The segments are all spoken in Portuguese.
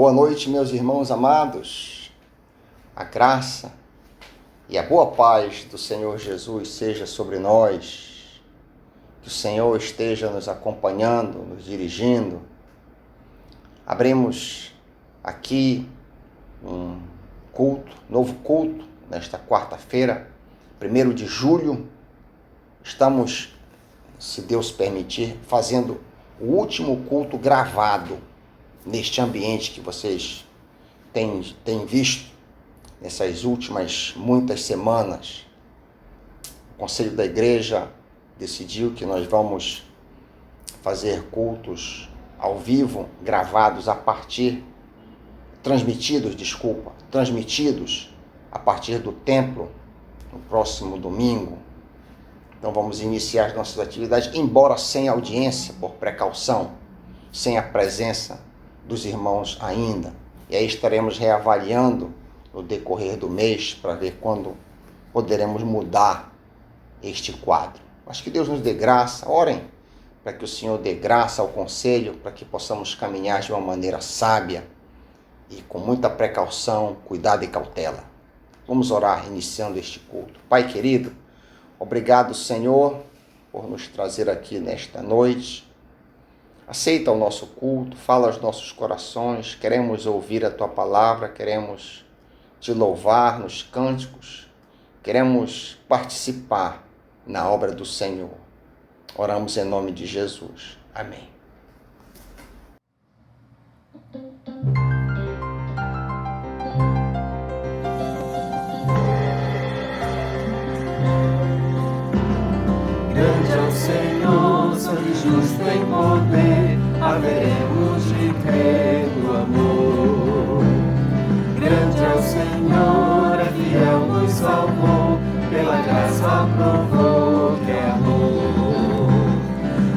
Boa noite, meus irmãos amados. A graça e a boa paz do Senhor Jesus seja sobre nós. Que o Senhor esteja nos acompanhando, nos dirigindo. Abrimos aqui um culto, novo culto, nesta quarta-feira, 1º de julho. Estamos, se Deus permitir, fazendo o último culto gravado neste ambiente que vocês têm visto nessas últimas muitas semanas. O Conselho da Igreja decidiu que nós vamos fazer cultos ao vivo, gravados transmitidos a partir do templo no próximo domingo. Então vamos iniciar as nossas atividades, embora sem audiência, por precaução, sem a presença dos irmãos ainda. E aí estaremos reavaliando no decorrer do mês para ver quando poderemos mudar este quadro. Mas que Deus nos dê graça, orem para que o Senhor dê graça ao conselho, para que possamos caminhar de uma maneira sábia e com muita precaução, cuidado e cautela. Vamos orar iniciando este culto. Pai querido, obrigado, Senhor, por nos trazer aqui nesta noite. Aceita o nosso culto, fala aos nossos corações, queremos ouvir a Tua palavra, queremos Te louvar nos cânticos, queremos participar na obra do Senhor. Oramos em nome de Jesus. Amém. Grande é o Senhor, santo e justo em poder, haveremos de crer no amor. Grande é o Senhor, é fiel, nos salvou, pela graça provou que é amor.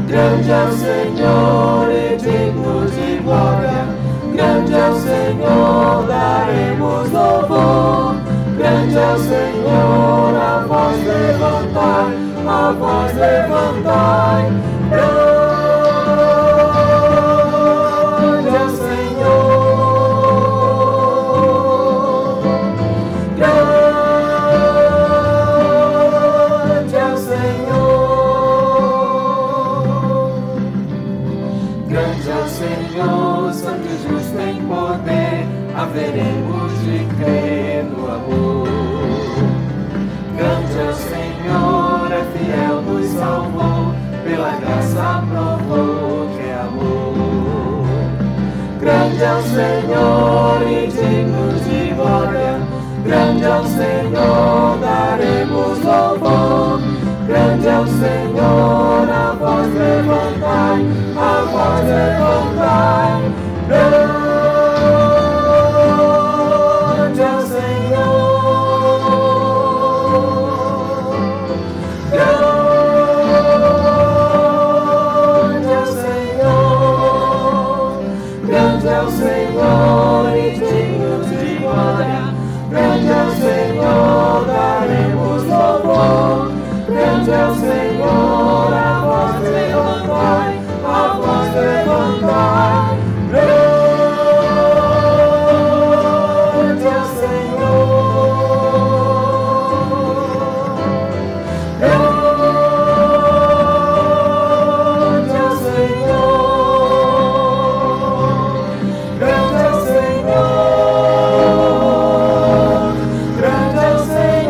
Grande é o Senhor e digno de glória, grande é o Senhor, daremos louvor. Grande é o Senhor, a voz levantai, a voz levantai. Grande é o Senhor, grande é o Senhor. Grande é o Senhor, santo e justo em poder, haveremos de crer no amor. Grande é o Senhor, é fiel, nos salvou, pela graça provou que é amor. Grande é o Senhor e digno de glória, grande é o Senhor, daremos louvor. Grande é o Senhor, a voz levantai, a voz levantai. Grande é o Senhor, grande é o Senhor, grande é o Senhor e digno de glória, grande é o Senhor, daremos louvor. Grande é o Senhor, a voz levantai, a voz levantai. Grande é o Senhor, grande é o Senhor, grande é o Senhor, grande é o Senhor.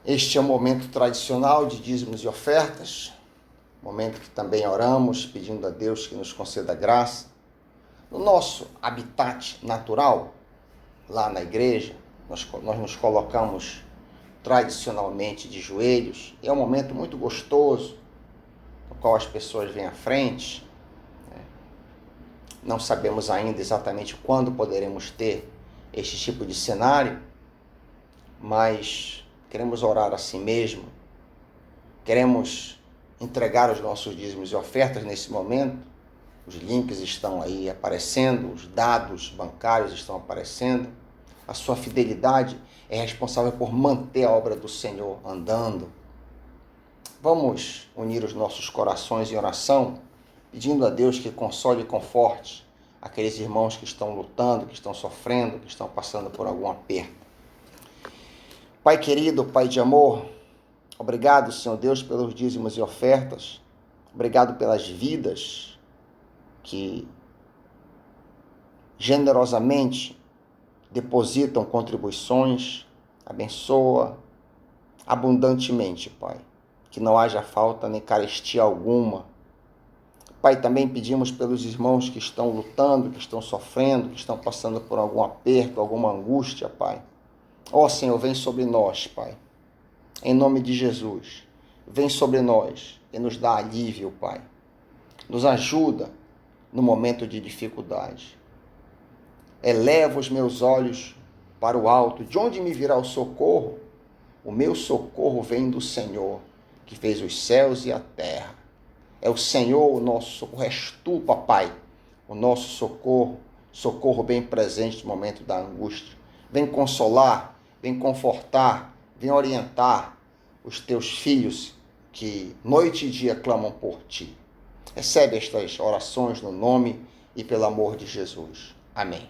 Este é o momento tradicional de dízimos e ofertas, momento que também oramos pedindo a Deus que nos conceda graça. No nosso habitat natural, lá na igreja, nós nos colocamos tradicionalmente de joelhos, e é um momento muito gostoso, no qual as pessoas vêm à frente. Não sabemos ainda exatamente quando poderemos ter este tipo de cenário, mas queremos orar assim mesmo, queremos entregar os nossos dízimos e ofertas nesse momento. Os links estão aí aparecendo, os dados bancários estão aparecendo. A sua fidelidade é responsável por manter a obra do Senhor andando. Vamos unir os nossos corações em oração, pedindo a Deus que console e conforte aqueles irmãos que estão lutando, que estão sofrendo, que estão passando por algum aperto. Pai querido, Pai de amor, obrigado, Senhor Deus, pelos dízimos e ofertas. Obrigado pelas vidas que generosamente depositam contribuições. Abençoa abundantemente, Pai. Que não haja falta nem carestia alguma. Pai, também pedimos pelos irmãos que estão lutando, que estão sofrendo, que estão passando por algum aperto, alguma angústia, Pai. Ó Senhor, vem sobre nós, Pai. Em nome de Jesus, vem sobre nós e nos dá alívio, Pai. Nos ajuda no momento de dificuldade. Eleva os meus olhos para o alto. De onde me virá o socorro? O meu socorro vem do Senhor, que fez os céus e a terra. É o Senhor o nosso socorro. És tu, papai, o nosso socorro. Socorro bem presente no momento da angústia. Vem consolar, vem confortar, vem orientar os teus filhos que noite e dia clamam por ti. Recebe estas orações no nome e pelo amor de Jesus. Amém.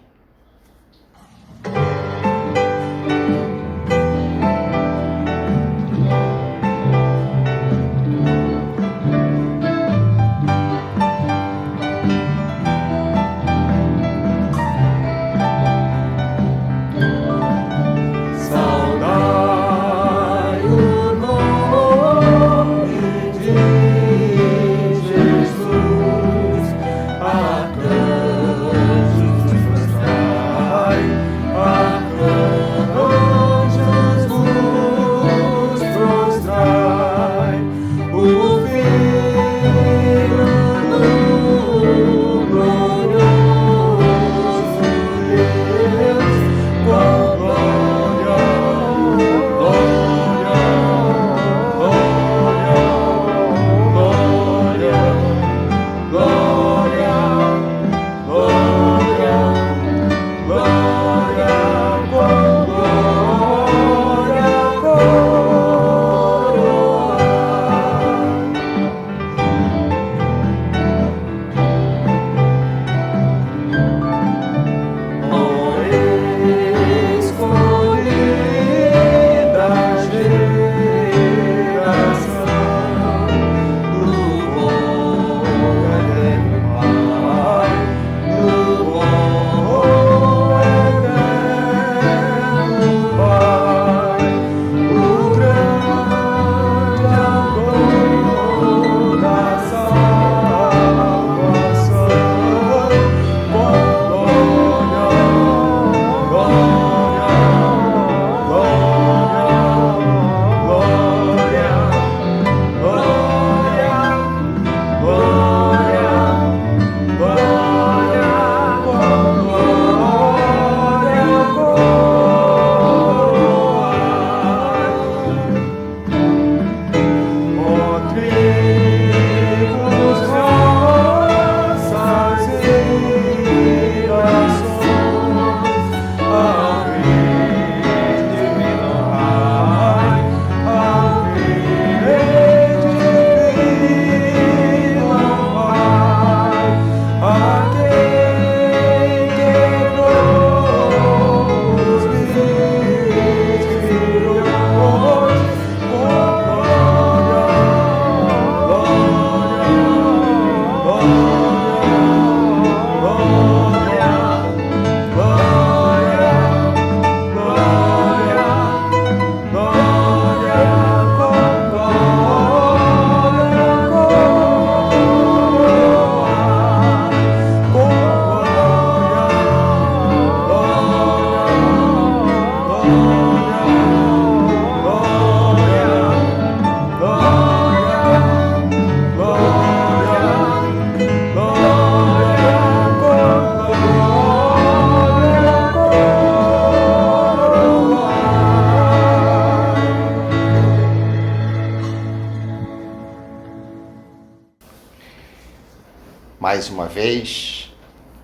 Mais uma vez,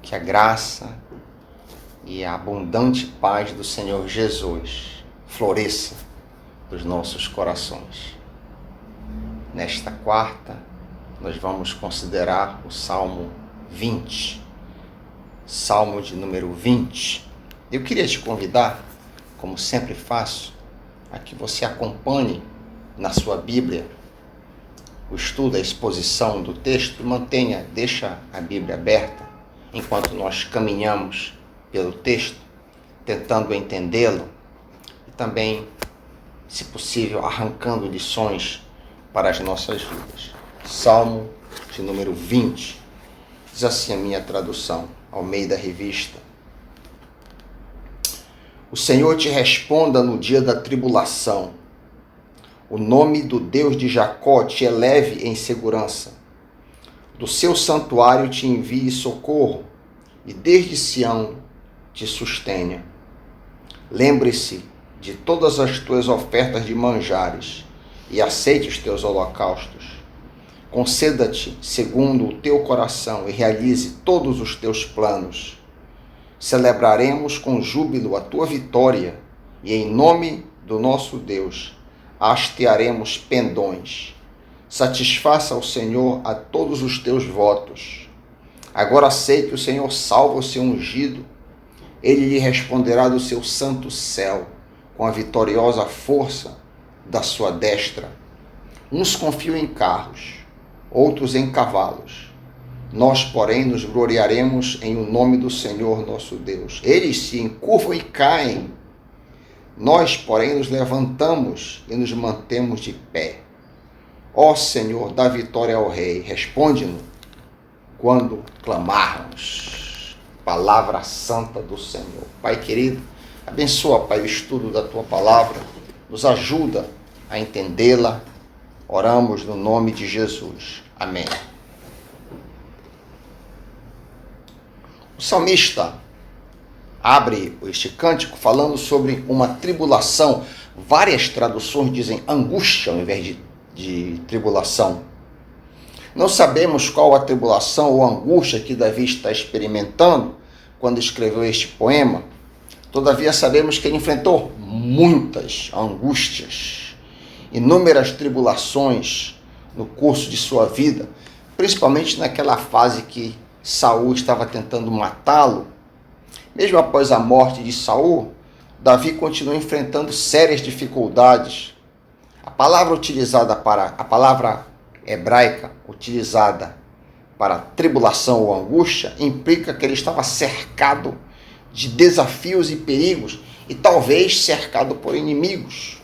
que a graça e a abundante paz do Senhor Jesus floresça nos nossos corações. Nesta quarta, nós vamos considerar o Salmo 20. Salmo de número 20. Eu queria te convidar, como sempre faço, a que você acompanhe na sua Bíblia o estudo, a exposição do texto. Deixa a Bíblia aberta enquanto nós caminhamos pelo texto, tentando entendê-lo e também, se possível, arrancando lições para as nossas vidas. Salmo de número 20. Diz assim a minha tradução, Almeida Revista. O Senhor te responda no dia da tribulação. O nome do Deus de Jacó te eleve em segurança. Do seu santuário te envie socorro, e desde Sião te sustenha. Lembre-se de todas as tuas ofertas de manjares, e aceite os teus holocaustos. Conceda-te segundo o teu coração, e realize todos os teus planos. Celebraremos com júbilo a tua vitória, e em nome do nosso Deus hastearemos pendões. Satisfaça ao Senhor a todos os teus votos. Agora sei que o Senhor salva o seu ungido. Ele lhe responderá do seu santo céu, com a vitoriosa força da sua destra. Uns confiam em carros, outros em cavalos. Nós, porém, nos gloriaremos em o nome do Senhor nosso Deus. Eles se encurvam e caem. Nós, porém, nos levantamos e nos mantemos de pé. Ó Senhor, dá vitória ao Rei. Responde-nos quando clamarmos. Palavra santa do Senhor. Pai querido, abençoa, Pai, o estudo da Tua palavra. Nos ajuda a entendê-la. Oramos no nome de Jesus. Amém. O salmista abre este cântico falando sobre uma tribulação. Várias traduções dizem angústia ao invés de tribulação. Não sabemos qual a tribulação ou angústia que Davi está experimentando quando escreveu este poema. Todavia sabemos que ele enfrentou muitas angústias, inúmeras tribulações no curso de sua vida, principalmente naquela fase que Saul estava tentando matá-lo. Mesmo após a morte de Saul, Davi continuou enfrentando sérias dificuldades. A palavra hebraica utilizada para tribulação ou angústia implica que ele estava cercado de desafios e perigos e talvez cercado por inimigos.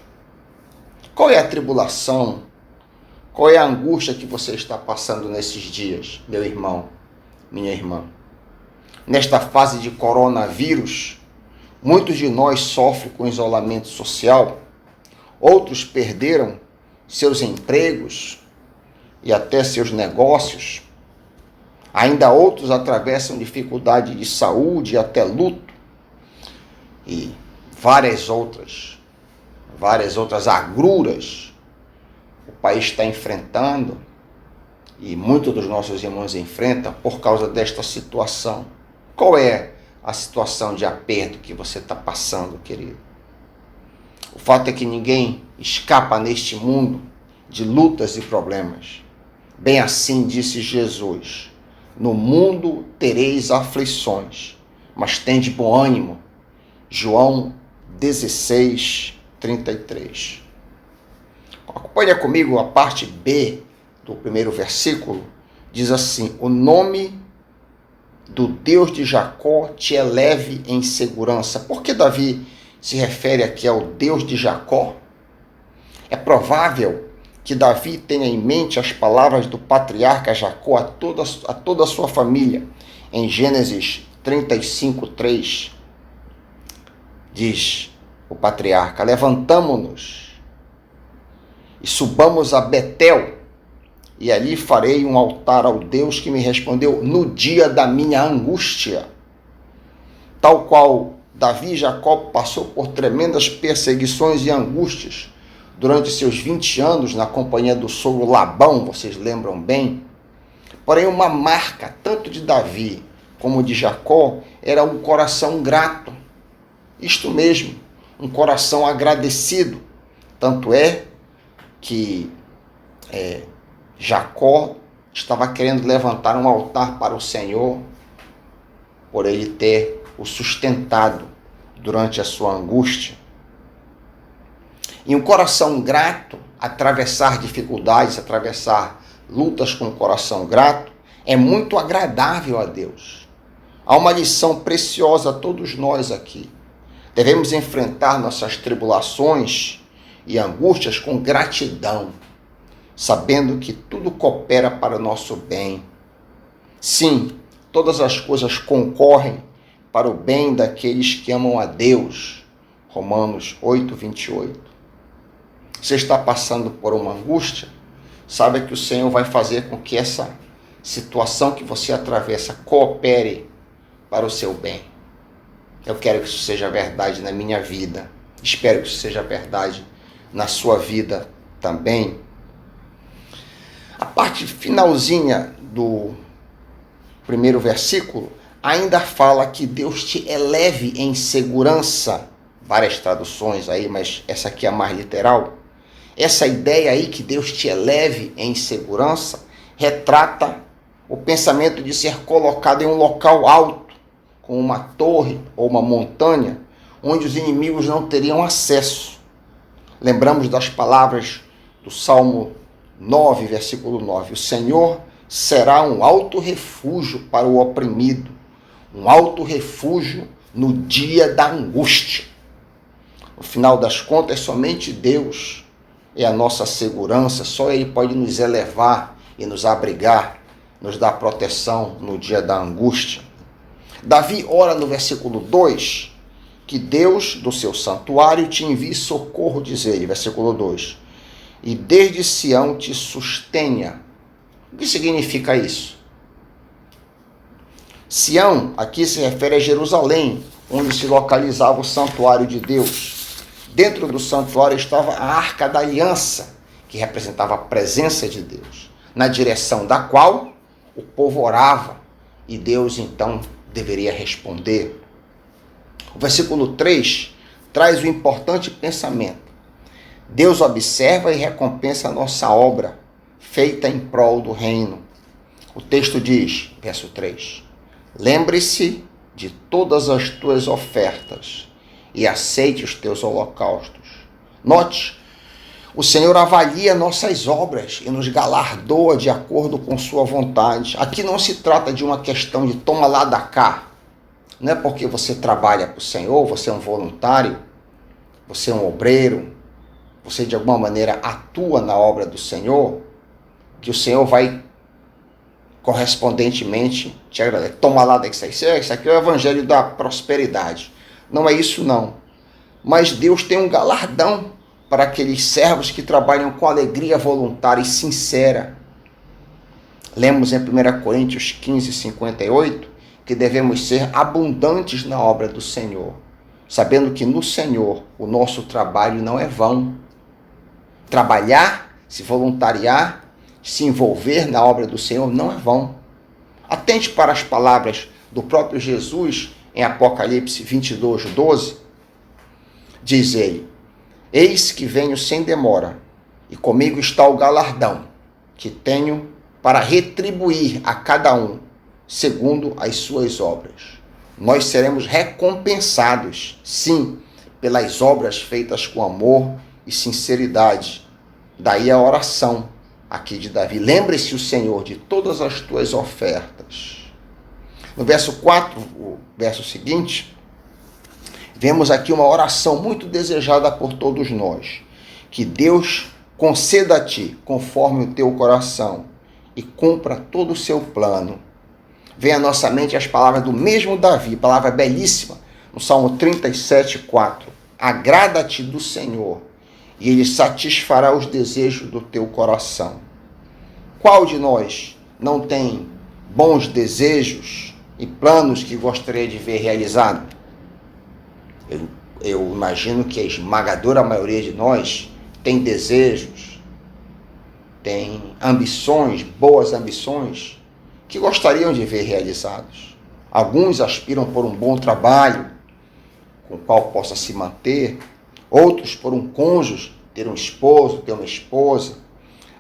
Qual é a tribulação? Qual é a angústia que você está passando nesses dias, meu irmão, minha irmã? Nesta fase de coronavírus, muitos de nós sofrem com isolamento social, outros perderam seus empregos e até seus negócios. Ainda outros atravessam dificuldade de saúde e até luto. E várias outras agruras o país está enfrentando e muitos dos nossos irmãos enfrentam por causa desta situação. Qual é a situação de aperto que você está passando, querido? O fato é que ninguém escapa neste mundo de lutas e problemas. Bem assim disse Jesus: no mundo tereis aflições, mas tende bom ânimo. João 16, 33. Acompanha comigo a parte B do primeiro versículo. Diz assim: o nome do Deus de Jacó te eleve em segurança. Por que Davi se refere aqui ao Deus de Jacó? É provável que Davi tenha em mente as palavras do patriarca Jacó a toda a sua família. Em Gênesis 35, 3, diz o patriarca: levantamo-nos e subamos a Betel, e ali farei um altar ao Deus que me respondeu no dia da minha angústia. Tal qual Davi e Jacó passou por tremendas perseguições e angústias durante seus 20 anos na companhia do sogro Labão, vocês lembram bem? Porém, uma marca tanto de Davi como de Jacó era um coração grato. Isto mesmo, um coração agradecido. Tanto é que Jacó estava querendo levantar um altar para o Senhor, por ele ter o sustentado durante a sua angústia. E um coração grato, atravessar dificuldades, atravessar lutas com um coração grato, é muito agradável a Deus. Há uma lição preciosa a todos nós aqui. Devemos enfrentar nossas tribulações e angústias com gratidão, sabendo que tudo coopera para o nosso bem. Sim, todas as coisas concorrem para o bem daqueles que amam a Deus. Romanos 8, 28. Você está passando por uma angústia? Saiba que o Senhor vai fazer com que essa situação que você atravessa coopere para o seu bem. Eu quero que isso seja verdade na minha vida. Espero que isso seja verdade na sua vida também. A parte finalzinha do primeiro versículo ainda fala que Deus te eleve em segurança. Várias traduções aí, mas essa aqui é a mais literal. Essa ideia aí que Deus te eleve em segurança retrata o pensamento de ser colocado em um local alto, com uma torre ou uma montanha, onde os inimigos não teriam acesso. Lembramos das palavras do Salmo 9, versículo 9. O Senhor será um alto refúgio para o oprimido, um alto refúgio no dia da angústia. No final das contas, somente Deus é a nossa segurança, só Ele pode nos elevar e nos abrigar, nos dar proteção no dia da angústia. Davi ora no versículo 2, que Deus do seu santuário te envie socorro, diz ele, versículo 2, e desde Sião te sustenha. O que significa isso? Sião aqui se refere a Jerusalém, onde se localizava o santuário de Deus. Dentro do santuário estava a Arca da Aliança, que representava a presença de Deus, na direção da qual o povo orava, e Deus então deveria responder. O versículo 3 traz o importante pensamento. Deus observa e recompensa a nossa obra, feita em prol do reino. O texto diz, verso 3, lembre-se de todas as tuas ofertas e aceite os teus holocaustos. Note, o Senhor avalia nossas obras e nos galardoa de acordo com sua vontade. Aqui não se trata de uma questão de toma lá da cá. Não é porque você trabalha para o Senhor, você é um voluntário, você é um obreiro, você de alguma maneira atua na obra do Senhor, que o Senhor vai correspondentemente te agradecer. Toma lá daqui, isso aqui é o evangelho da prosperidade. Não é isso não. Mas Deus tem um galardão para aqueles servos que trabalham com alegria voluntária e sincera. Lemos em 1 Coríntios 15, 58, que devemos ser abundantes na obra do Senhor, sabendo que no Senhor o nosso trabalho não é vão. Trabalhar, se voluntariar, se envolver na obra do Senhor não é vão. Atente para as palavras do próprio Jesus em Apocalipse 22, 12. Diz ele, eis que venho sem demora, e comigo está o galardão, que tenho para retribuir a cada um, segundo as suas obras. Nós seremos recompensados, sim, pelas obras feitas com amor e sinceridade. Daí a oração aqui de Davi. Lembre-se o Senhor de todas as tuas ofertas. No verso 4, o verso seguinte, vemos aqui uma oração muito desejada por todos nós. Que Deus conceda a ti, conforme o teu coração, e cumpra todo o seu plano. Vem à nossa mente as palavras do mesmo Davi, palavra belíssima, no Salmo 37, 4. Agrada-te do Senhor, e Ele satisfará os desejos do teu coração. Qual de nós não tem bons desejos e planos que gostaria de ver realizados? Eu imagino que a esmagadora maioria de nós tem desejos, tem ambições, boas ambições, que gostariam de ver realizados. Alguns aspiram por um bom trabalho, com o qual possa se manter. Outros por um cônjuge, ter um esposo, ter uma esposa.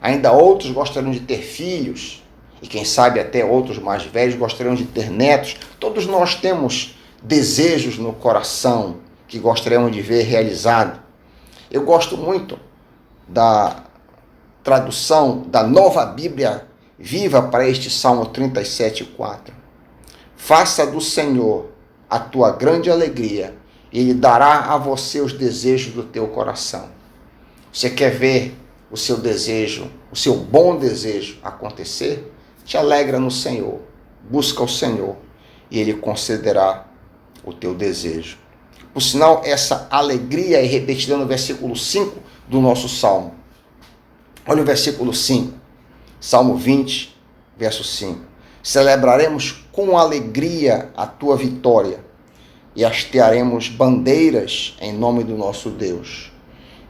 Ainda outros gostariam de ter filhos, e quem sabe até outros mais velhos gostariam de ter netos. Todos nós temos desejos no coração que gostaríamos de ver realizado. Eu gosto muito da tradução da Nova Bíblia Viva para este Salmo 37:4. Faça do Senhor a tua grande alegria, e Ele dará a você os desejos do teu coração. Você quer ver o seu desejo, o seu bom desejo acontecer? Te alegra no Senhor, busca o Senhor, e Ele concederá o teu desejo. Por sinal, essa alegria é repetida no versículo 5 do nosso Salmo. Olha o versículo 5, Salmo 20, verso 5. Celebraremos com alegria a tua vitória e hastearemos bandeiras em nome do nosso Deus.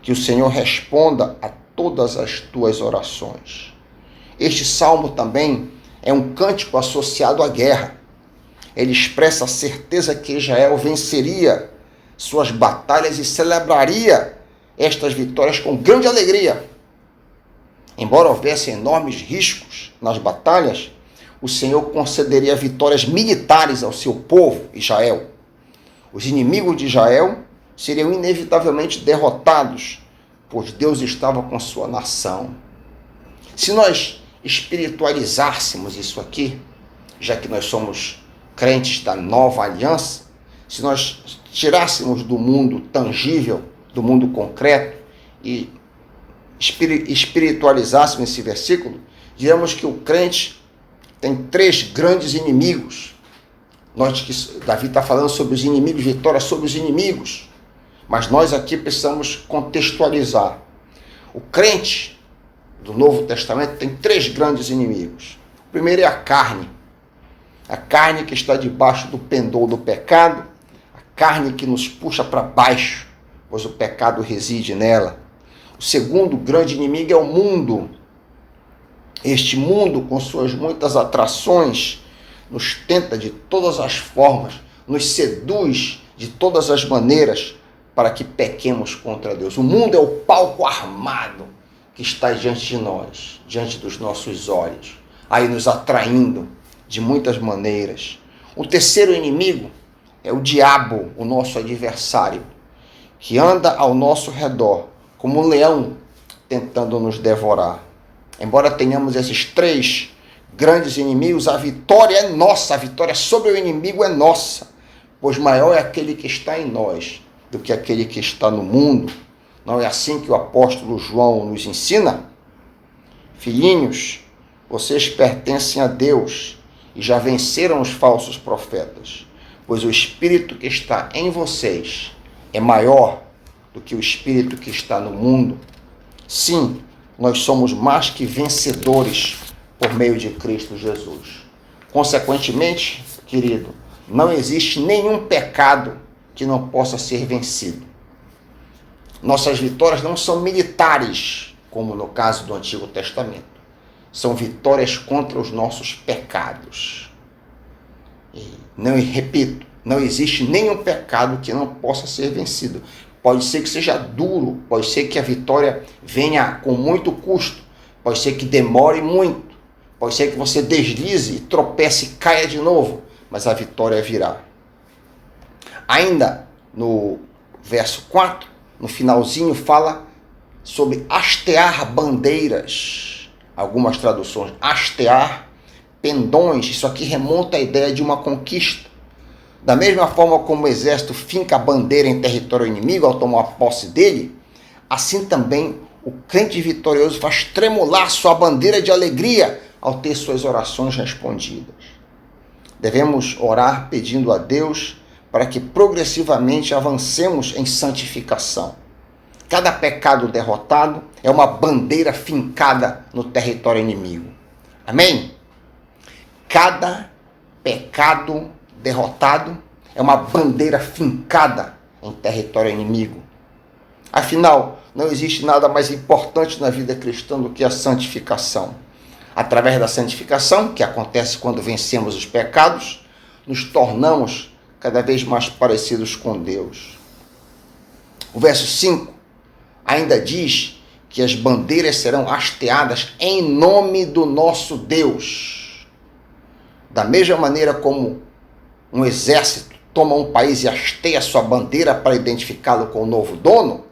Que o Senhor responda a todas as tuas orações. Este salmo também é um cântico associado à guerra. Ele expressa a certeza que Israel venceria suas batalhas e celebraria estas vitórias com grande alegria. Embora houvesse enormes riscos nas batalhas, o Senhor concederia vitórias militares ao seu povo, Israel. Os inimigos de Israel seriam inevitavelmente derrotados, pois Deus estava com sua nação. Se nós espiritualizássemos isso aqui, já que nós somos crentes da nova aliança, se nós tirássemos do mundo tangível, do mundo concreto, e espiritualizássemos esse versículo, diríamos que o crente tem 3 grandes inimigos. Davi está falando sobre os inimigos, vitória sobre os inimigos. Mas nós aqui precisamos contextualizar. O crente do Novo Testamento tem 3 grandes inimigos. O primeiro é a carne. A carne que está debaixo do pendor do pecado, a carne que nos puxa para baixo, pois o pecado reside nela. O segundo grande inimigo é o mundo. Este mundo, com suas muitas atrações, nos tenta de todas as formas, nos seduz de todas as maneiras para que pequemos contra Deus. O mundo é o palco armado que está diante de nós, diante dos nossos olhos, aí nos atraindo de muitas maneiras. O terceiro inimigo é o diabo, o nosso adversário, que anda ao nosso redor como um leão tentando nos devorar. Embora tenhamos esses 3 grandes inimigos, a vitória é nossa, a vitória sobre o inimigo é nossa, pois maior é aquele que está em nós do que aquele que está no mundo. Não é assim que o apóstolo João nos ensina? Filhinhos, vocês pertencem a Deus e já venceram os falsos profetas, pois o Espírito que está em vocês é maior do que o Espírito que está no mundo. Sim, nós somos mais que vencedores por meio de Cristo Jesus. Consequentemente, querido, não existe nenhum pecado que não possa ser vencido. Nossas vitórias não são militares, como no caso do Antigo Testamento. São vitórias contra os nossos pecados. E repito, não existe nenhum pecado que não possa ser vencido. Pode ser que seja duro, pode ser que a vitória venha com muito custo, pode ser que demore muito, pode ser que você deslize, tropece e caia de novo, mas a vitória virá. Ainda no verso 4, no finalzinho, fala sobre hastear bandeiras. Algumas traduções, hastear pendões. Isso aqui remonta à ideia de uma conquista. Da mesma forma como o exército finca a bandeira em território inimigo ao tomar posse dele, assim também o crente vitorioso faz tremular sua bandeira de alegria ao ter suas orações respondidas. Devemos orar pedindo a Deus para que progressivamente avancemos em santificação. Cada pecado derrotado é uma bandeira fincada no território inimigo. Amém? Cada pecado derrotado é uma bandeira fincada em território inimigo. Afinal, não existe nada mais importante na vida cristã do que a santificação. Através da santificação, que acontece quando vencemos os pecados, nos tornamos cada vez mais parecidos com Deus. O verso 5 ainda diz que as bandeiras serão hasteadas em nome do nosso Deus. Da mesma maneira como um exército toma um país e hasteia sua bandeira para identificá-lo com o novo dono,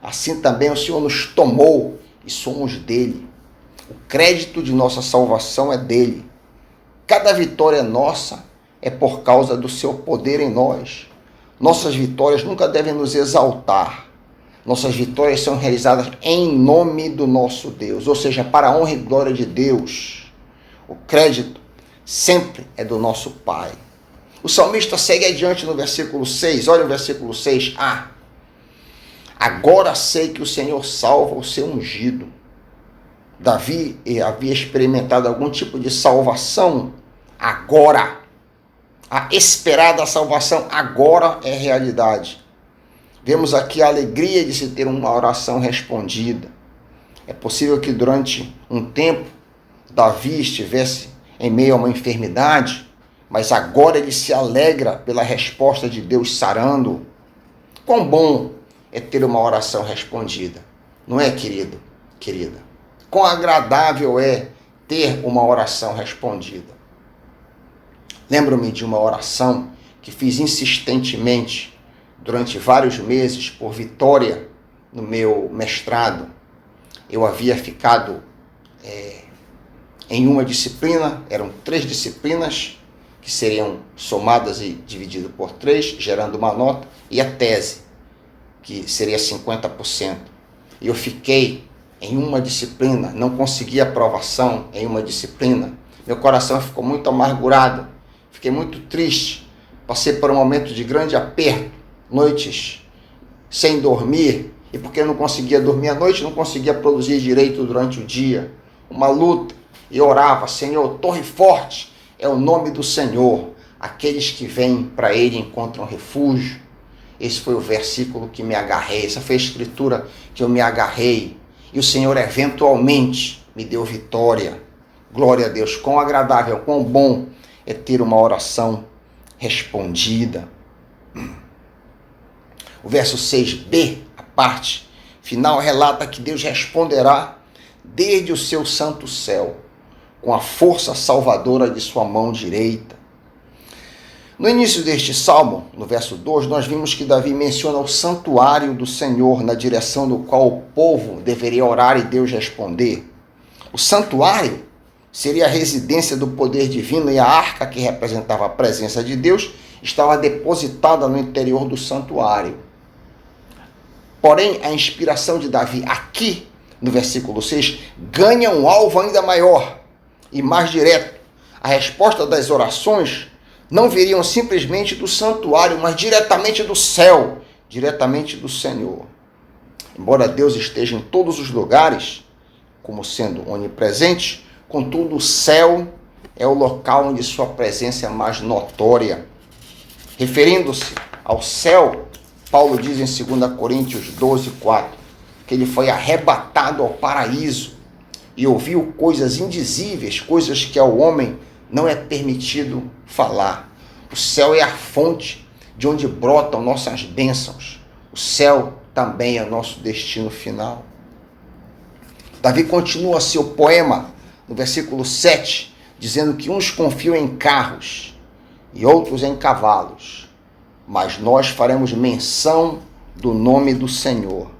assim também o Senhor nos tomou e somos dele. O crédito de nossa salvação é dele. Cada vitória nossa é por causa do seu poder em nós. Nossas vitórias nunca devem nos exaltar. Nossas vitórias são realizadas em nome do nosso Deus, ou seja, para a honra e glória de Deus. O crédito sempre é do nosso Pai. O salmista segue adiante no versículo 6, olha o versículo 6a. Agora sei que o Senhor salva o seu ungido. Davi havia experimentado algum tipo de salvação agora. A esperada salvação agora é realidade. Vemos aqui a alegria de se ter uma oração respondida. É possível que durante um tempo Davi estivesse em meio a uma enfermidade, mas agora ele se alegra pela resposta de Deus sarando. Quão bom é ter uma oração respondida, não é, querido, querida? Quão agradável é ter uma oração respondida. Lembro-me de uma oração que fiz insistentemente durante vários meses por vitória no meu mestrado. Eu havia ficado em uma disciplina, eram 3 disciplinas que seriam somadas e divididas por 3, gerando uma nota, e a tese, que seria 50%. E eu fiquei em uma disciplina, não consegui aprovação em uma disciplina. Meu coração ficou muito amargurado, fiquei muito triste, passei por um momento de grande aperto, noites sem dormir, e porque eu não conseguia dormir à noite, não conseguia produzir direito durante o dia. Uma luta, e orava, Senhor, torre forte é o nome do Senhor, aqueles que vêm para ele encontram refúgio. Esse foi o versículo que me agarrei, essa foi a escritura que eu me agarrei, e o Senhor eventualmente me deu vitória. Glória a Deus, quão agradável, quão bom é ter uma oração respondida. O verso 6b, a parte final, relata que Deus responderá desde o seu santo céu, com a força salvadora de sua mão direita. No início deste salmo, no verso 2, nós vimos que Davi menciona o santuário do Senhor, na direção do qual o povo deveria orar e Deus responder. O santuário seria a residência do poder divino, e a arca, que representava a presença de Deus, estava depositada no interior do santuário. Porém, a inspiração de Davi aqui, no versículo 6, ganha um alvo ainda maior e mais direto. A resposta das orações não viriam simplesmente do santuário, mas diretamente do céu, diretamente do Senhor. Embora Deus esteja em todos os lugares, como sendo onipresente, contudo o céu é o local onde sua presença é mais notória. Referindo-se ao céu, Paulo diz em 2 Coríntios 12:4, que ele foi arrebatado ao paraíso e ouviu coisas indizíveis, coisas que ao homem não é permitido falar. O céu é a fonte de onde brotam nossas bênçãos. O céu também é nosso destino final. Davi continua seu poema no versículo 7, dizendo que uns confiam em carros e outros em cavalos, mas nós faremos menção do nome do Senhor.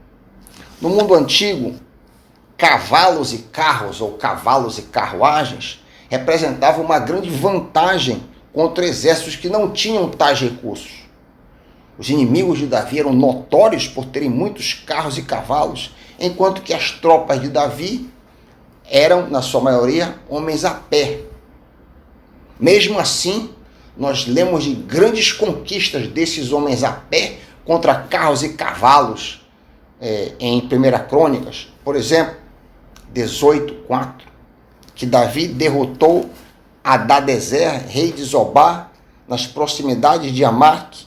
No mundo antigo, cavalos e carros, ou cavalos e carruagens, representavam uma grande vantagem contra exércitos que não tinham tais recursos. Os inimigos de Davi eram notórios por terem muitos carros e cavalos, enquanto que as tropas de Davi eram, na sua maioria, homens a pé. Mesmo assim, nós lemos de grandes conquistas desses homens a pé contra carros e cavalos em 1 Crônicas. Por exemplo, 18:4, que Davi derrotou Hadadezer, rei de Zobá, nas proximidades de Amaque,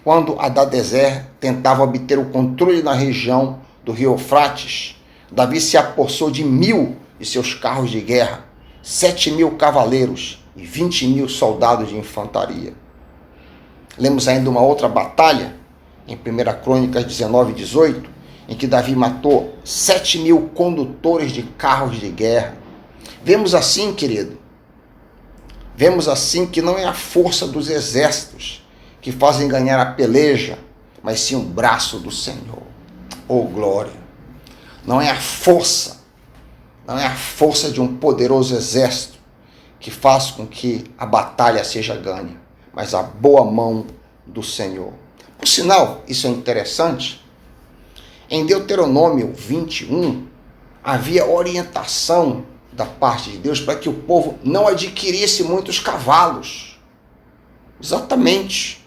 quando Hadadezer tentava obter o controle na região do rio Eufrates. Davi se apossou de 1.000 de seus carros de guerra, 7.000 cavaleiros e 20.000 soldados de infantaria. Lemos ainda uma outra batalha, em 1 Crônicas 19:18, em que Davi matou 7.000 condutores de carros de guerra. Vemos assim, querido, vemos assim que não é a força dos exércitos que fazem ganhar a peleja, mas sim o braço do Senhor. Oh, glória! Não é a força de um poderoso exército que faz com que a batalha seja ganha, mas a boa mão do Senhor. Por sinal, isso é interessante, em Deuteronômio 21, havia orientação da parte de Deus para que o povo não adquirisse muitos cavalos. Exatamente.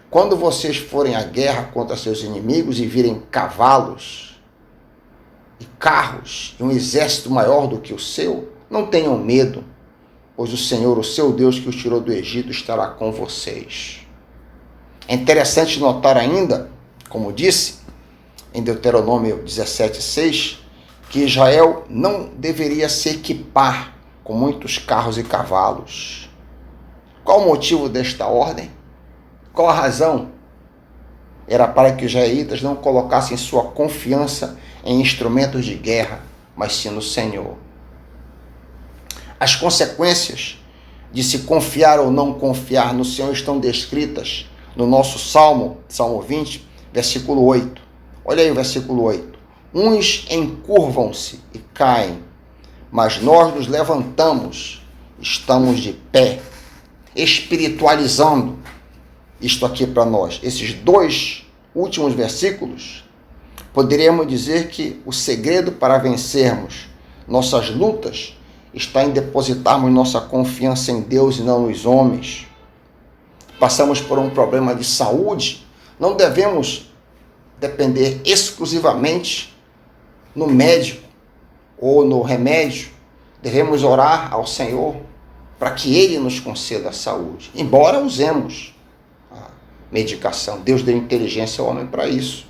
Quando vocês forem à guerra contra seus inimigos e virem cavalos e carros e um exército maior do que o seu, não tenham medo, pois o Senhor, o seu Deus que os tirou do Egito, estará com vocês. É interessante notar ainda, como disse, em Deuteronômio 17:6, que Israel não deveria se equipar com muitos carros e cavalos. Qual o motivo desta ordem? Qual a razão? Era para que os israelitas não colocassem sua confiança em instrumentos de guerra, mas sim no Senhor. As consequências de se confiar ou não confiar no Senhor estão descritas no nosso Salmo 20, versículo 8. Olha aí o versículo 8. Uns encurvam-se e caem, mas nós nos levantamos, estamos de pé, espiritualizando isto aqui para nós. Esses dois últimos versículos, poderíamos dizer que o segredo para vencermos nossas lutas está em depositarmos nossa confiança em Deus e não nos homens. Passamos por um problema de saúde, não devemos depender exclusivamente no médico ou no remédio. Devemos orar ao Senhor para que Ele nos conceda a saúde, embora usemos a medicação. Deus deu inteligência ao homem para isso.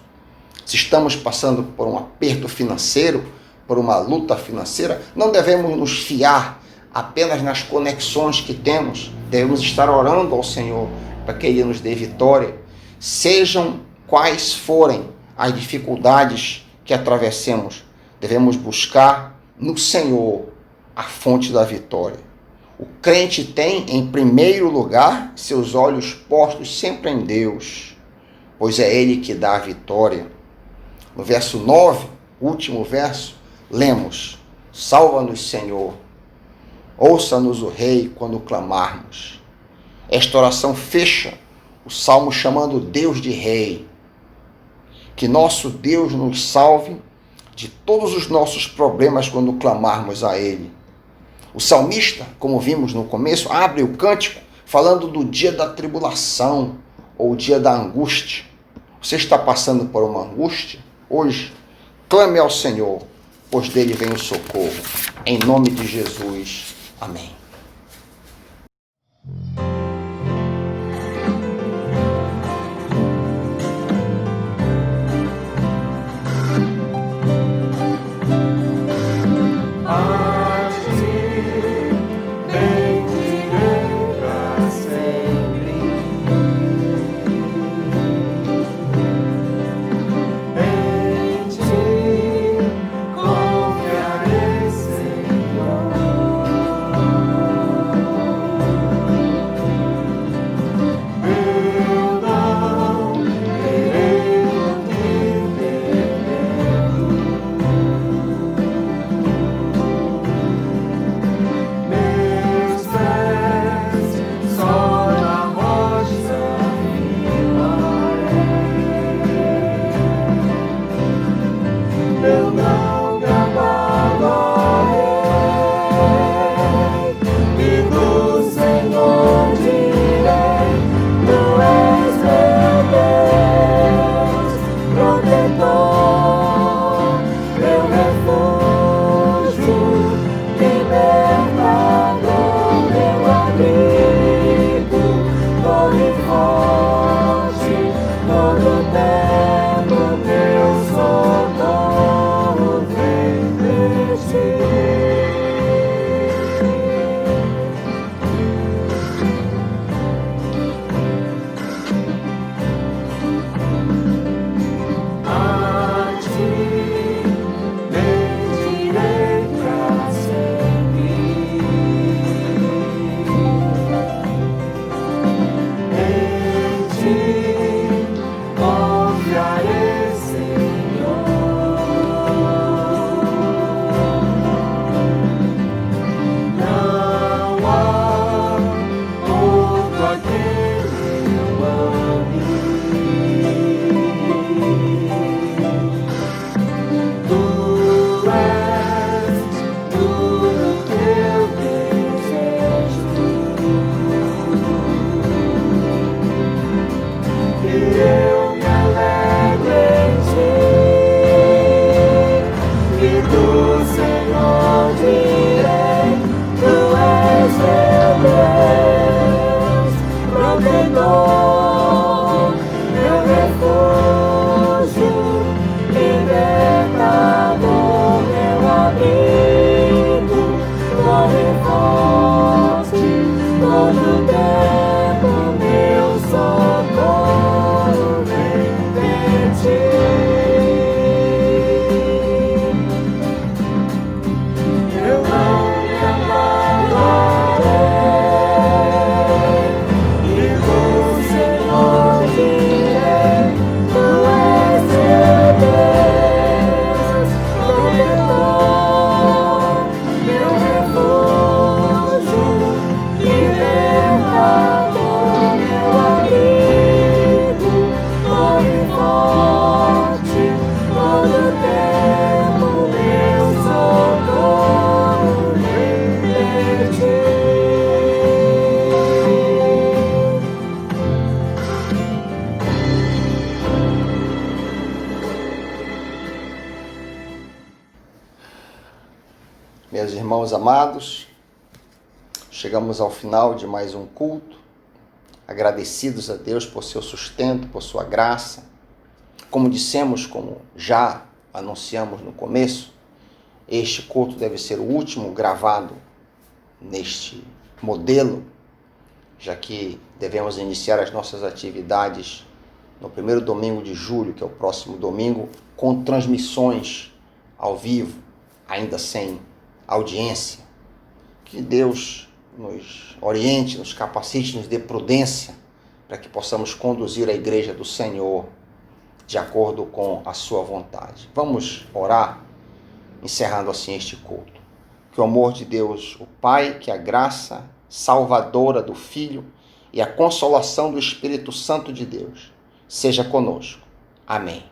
Se estamos passando por um aperto financeiro, por uma luta financeira, não devemos nos fiar apenas nas conexões que temos. Devemos estar orando ao Senhor para que Ele nos dê vitória, sejam quais forem as dificuldades que atravessemos. Devemos buscar no Senhor a fonte da vitória. O crente tem, em primeiro lugar, seus olhos postos sempre em Deus, pois é Ele que dá a vitória. No verso 9, último verso, lemos: salva-nos, Senhor, ouça-nos o Rei quando clamarmos. Esta oração fecha o Salmo chamando Deus de Rei. Que nosso Deus nos salve de todos os nossos problemas quando clamarmos a Ele. O salmista, como vimos no começo, abre o cântico falando do dia da tribulação ou o dia da angústia. Você está passando por uma angústia hoje? Clame ao Senhor, pois dele vem o socorro. Em nome de Jesus. Amém. Meus irmãos amados, chegamos ao final de mais um culto, agradecidos a Deus por seu sustento, por sua graça. Como dissemos, como já anunciamos no começo, este culto deve ser o último gravado neste modelo, já que devemos iniciar as nossas atividades no primeiro domingo de julho, que é o próximo domingo, com transmissões ao vivo, ainda sem audiência. Que Deus nos oriente, nos capacite, nos dê prudência para que possamos conduzir a igreja do Senhor de acordo com a sua vontade. Vamos orar, encerrando assim este culto. Que o amor de Deus, o Pai, que a graça salvadora do Filho e a consolação do Espírito Santo de Deus seja conosco. Amém.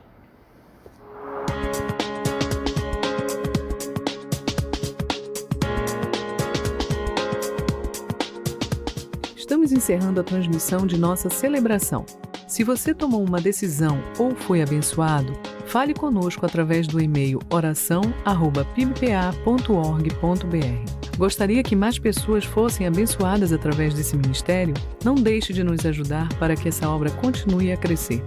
Estamos encerrando a transmissão de nossa celebração. Se você tomou uma decisão ou foi abençoado, fale conosco através do e-mail oração@pibpa.org.br. Gostaria que mais pessoas fossem abençoadas através desse ministério? Não deixe de nos ajudar para que essa obra continue a crescer.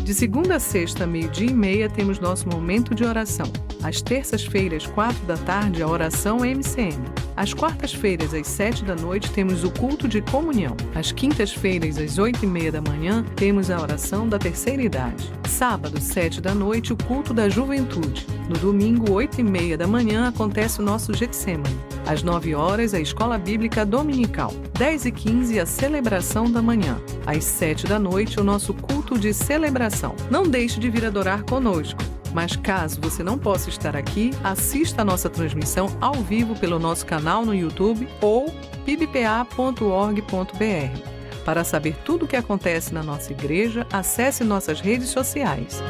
De segunda a sexta, 12h30, temos nosso momento de oração. Às terças-feiras, 16h, a oração MCM. Às quartas-feiras, às 19h, temos o culto de comunhão. Às quintas-feiras, às 8h30, temos a oração da terceira idade. Sábado, 19h, o culto da juventude. No domingo, 8h30, acontece o nosso Getsemane. Às 9h, a escola bíblica dominical. 10h15, a celebração da manhã. Às 7h, o nosso culto de celebração. Não deixe de vir adorar conosco. Mas caso você não possa estar aqui, assista a nossa transmissão ao vivo pelo nosso canal no YouTube ou pibpa.org.br. Para saber tudo o que acontece na nossa igreja, acesse nossas redes sociais.